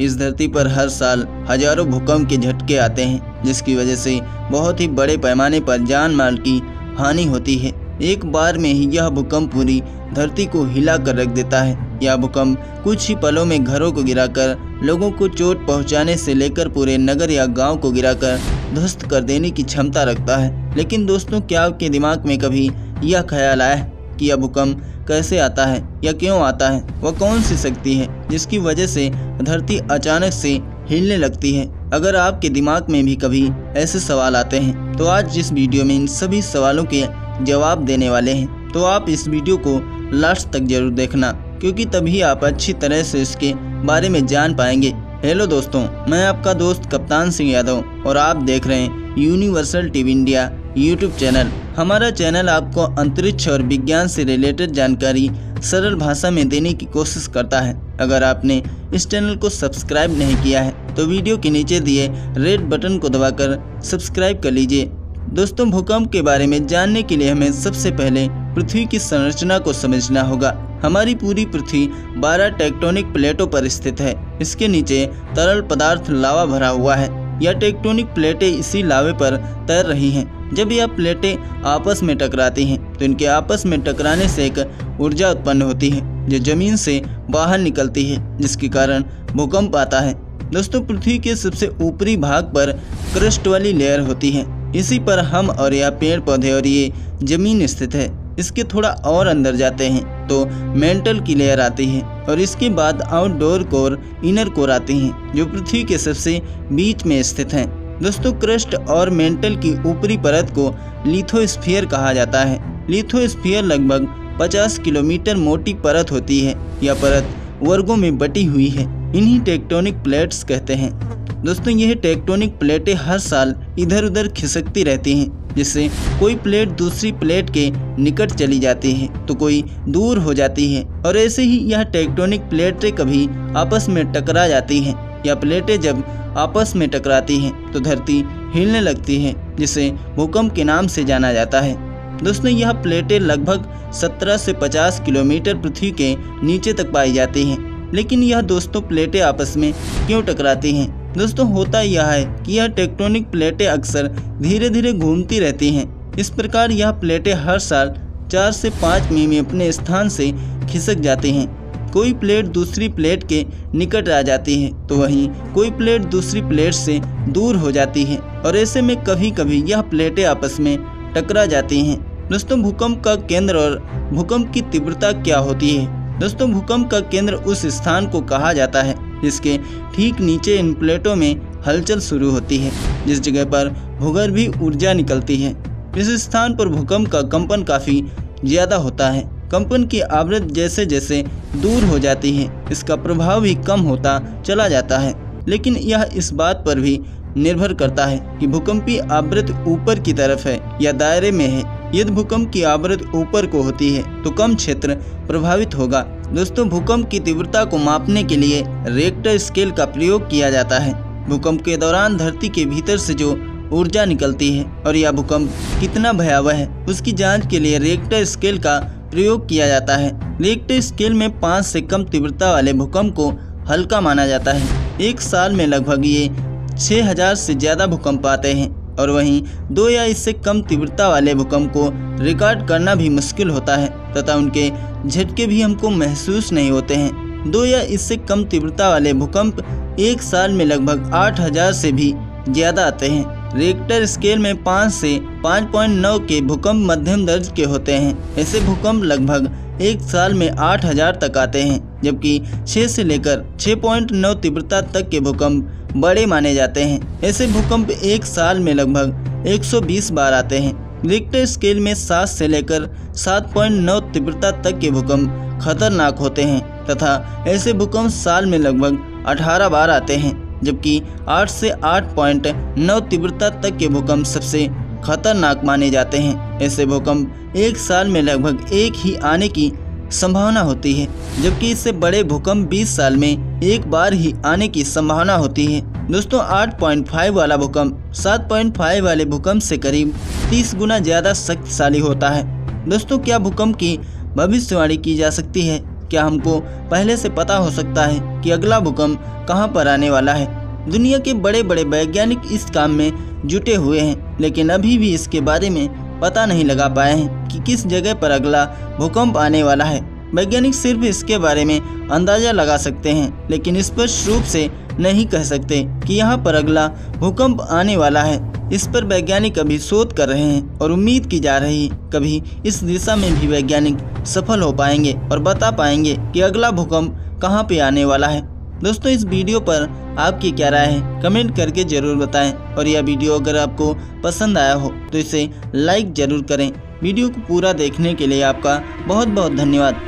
इस धरती पर हर साल हजारों भूकंप के झटके आते हैं, जिसकी वजह से बहुत ही बड़े पैमाने पर जान माल की हानि होती है। एक बार में ही यह भूकंप पूरी धरती को हिला कर रख देता है। यह भूकंप कुछ ही पलों में घरों को गिराकर लोगों को चोट पहुंचाने से लेकर पूरे नगर या गांव को गिराकर ध्वस्त कर देने की क्षमता रखता है। लेकिन दोस्तों, क्या आपके दिमाग में कभी यह ख्याल आया कि यह भूकंप कैसे आता है या क्यों आता है? वह कौन सी शक्ति है जिसकी वजह से धरती अचानक से हिलने लगती है? अगर आपके दिमाग में भी कभी ऐसे सवाल आते हैं तो आज इस वीडियो में इन सभी सवालों के जवाब देने वाले हैं। तो आप इस वीडियो को लास्ट तक जरूर देखना, क्योंकि तभी आप अच्छी तरह से इसके बारे में जान पाएंगे। हेलो दोस्तों, मैं आपका दोस्त कप्तान सिंह यादव और आप देख रहे हैं universal TV India YouTube channel. हमारा चैनल आपको अंतरिक्ष और विज्ञान से रिलेटेड जानकारी सरल भाषा में देने की कोशिश करता है। अगर आपने इस चैनल को सब्सक्राइब नहीं किया है तो वीडियो के नीचे दिए रेड बटन को दबाकर सब्सक्राइब कर लीजिए। दोस्तों, भूकंप के बारे में जानने के लिए हमें सबसे पहले पृथ्वी की संरचना को समझना होगा। हमारी पूरी पृथ्वी 12 टेक्टोनिक प्लेटों पर स्थित है। इसके नीचे तरल पदार्थ लावा भरा हुआ है। यह टेक्टोनिक प्लेटें इसी लावे पर तैर रही हैं। जब यह प्लेटें आपस में टकराती हैं तो इनके आपस में टकराने से एक ऊर्जा उत्पन्न होती है जो जमीन से बाहर निकलती है, जिसके कारण भूकंप आता है। दोस्तों, पृथ्वी के सबसे ऊपरी भाग पर क्रस्ट वाली लेयर होती है। इसी पर हम और यह पेड़ पौधे और ये जमीन स्थित है। इसके थोड़ा और अंदर जाते हैं तो मेंटल की लेयर आती है और इसके बाद आउटडोर कोर, इनर कोर आती हैं, जो पृथ्वी के सबसे बीच में स्थित हैं। दोस्तों, क्रस्ट और मेंटल की ऊपरी परत को लिथोस्फीयर कहा जाता है। लिथोस्फीयर लगभग 50 किलोमीटर मोटी परत होती है। यह परत वर्गों में बटी हुई है। इन्हीं टेक्टोनिक प्लेट्स कहते हैं। दोस्तों, यह टेक्टोनिक प्लेटें हर साल इधर उधर खिसकती रहती हैं, जिससे कोई प्लेट दूसरी प्लेट के निकट चली जाती है तो कोई दूर हो जाती है, और ऐसे ही यह टेक्टोनिक प्लेटें कभी आपस में टकरा जाती हैं। यह प्लेटें जब आपस में टकराती हैं तो धरती हिलने लगती है, जिसे भूकंप के नाम से जाना जाता है। दोस्तों, यह प्लेटें लगभग 17 से 50 किलोमीटर पृथ्वी के नीचे तक पाई जाती हैं। लेकिन यह दोस्तों प्लेटें आपस में क्यों टकराती हैं? दोस्तों, होता यह है कि यह टेक्टोनिक प्लेटें अक्सर धीरे धीरे घूमती रहती हैं। इस प्रकार यह प्लेटें हर साल 4 से 5 मिमी अपने स्थान से खिसक जाती हैं। कोई प्लेट दूसरी प्लेट के निकट आ जाती है तो वहीं कोई प्लेट दूसरी प्लेट से दूर हो जाती है, और ऐसे में कभी कभी यह प्लेटें आपस में टकरा जाती हैं। दोस्तों, भूकंप का केंद्र और भूकंप की तीव्रता क्या होती है? दोस्तों, भूकंप का केंद्र उस स्थान को कहा जाता है जिसके ठीक नीचे इन प्लेटों में हलचल शुरू होती है, जिस जगह पर भूगर्भीय ऊर्जा निकलती है। इस स्थान पर भूकंप का कंपन काफ़ी ज़्यादा होता है। कंपन की आवृत्ति जैसे जैसे दूर हो जाती है, इसका प्रभाव भी कम होता चला जाता है। लेकिन यह इस बात पर भी निर्भर करता है कि भूकंपीय आवृत्ति ऊपर की तरफ है या दायरे में है। यदि भूकंप की आवृत्ति ऊपर को होती है तो कम क्षेत्र प्रभावित होगा। दोस्तों, भूकंप की तीव्रता को मापने के लिए रिक्टर स्केल का प्रयोग किया जाता है। भूकंप के दौरान धरती के भीतर से जो ऊर्जा निकलती है और यह भूकंप कितना भयावह है, उसकी जांच के लिए रिक्टर स्केल का प्रयोग किया जाता है। रिक्टर स्केल में 5 से कम तीव्रता वाले भूकंप को हल्का माना जाता है। एक साल में लगभग ये 6000 से ज़्यादा भूकंप आते हैं, और वहीं 2 या इससे कम तीव्रता वाले भूकंप को रिकॉर्ड करना भी मुश्किल होता है तथा उनके झटके भी हमको महसूस नहीं होते हैं। 2 या इससे कम तीव्रता वाले भूकंप एक साल में लगभग 8000 से भी ज़्यादा आते हैं। रिक्टर स्केल में 5 से 5.9 के भूकंप मध्यम दर्ज के होते हैं। ऐसे भूकंप लगभग एक साल में 8000 तक आते हैं, जबकि 6 से लेकर 6.9 तीव्रता तक के भूकंप बड़े माने जाते हैं। ऐसे भूकंप एक साल में लगभग 120 बार आते हैं। रिक्टर स्केल में 7 से लेकर 7.9 तीव्रता तक के भूकंप खतरनाक होते हैं तथा ऐसे भूकंप साल में लगभग 18 बार आते हैं, जबकि 8 से 8.9 तीव्रता तक के भूकंप सबसे खतरनाक माने जाते हैं। ऐसे भूकंप एक साल में लगभग एक ही आने की संभावना होती है, जबकि इससे बड़े भूकंप 20 साल में एक बार ही आने की संभावना होती है। दोस्तों, 8.5 वाला भूकंप 7.5 वाले भूकंप से करीब 30 गुना ज़्यादा शक्तिशाली होता है। दोस्तों, क्या भूकंप की भविष्यवाणी की जा सकती है? क्या हमको पहले से पता हो सकता है कि अगला भूकंप कहाँ पर आने वाला है? दुनिया के बड़े बड़े वैज्ञानिक इस काम में जुटे हुए हैं, लेकिन अभी भी इसके बारे में पता नहीं लगा पाए हैं कि किस जगह पर अगला भूकंप आने वाला है। वैज्ञानिक सिर्फ इसके बारे में अंदाज़ा लगा सकते हैं, लेकिन स्पष्ट रूप से नहीं कह सकते कि यहाँ पर अगला भूकंप आने वाला है। इस पर वैज्ञानिक अभी शोध कर रहे हैं और उम्मीद की जा रही है कभी इस दिशा में भी वैज्ञानिक सफल हो पाएंगे और बता पाएंगे कि अगला भूकंप कहाँ पे आने वाला है। दोस्तों, इस वीडियो पर आपकी क्या राय है कमेंट करके ज़रूर बताएं, और यह वीडियो अगर आपको पसंद आया हो तो इसे लाइक ज़रूर करें। वीडियो को पूरा देखने के लिए आपका बहुत बहुत धन्यवाद।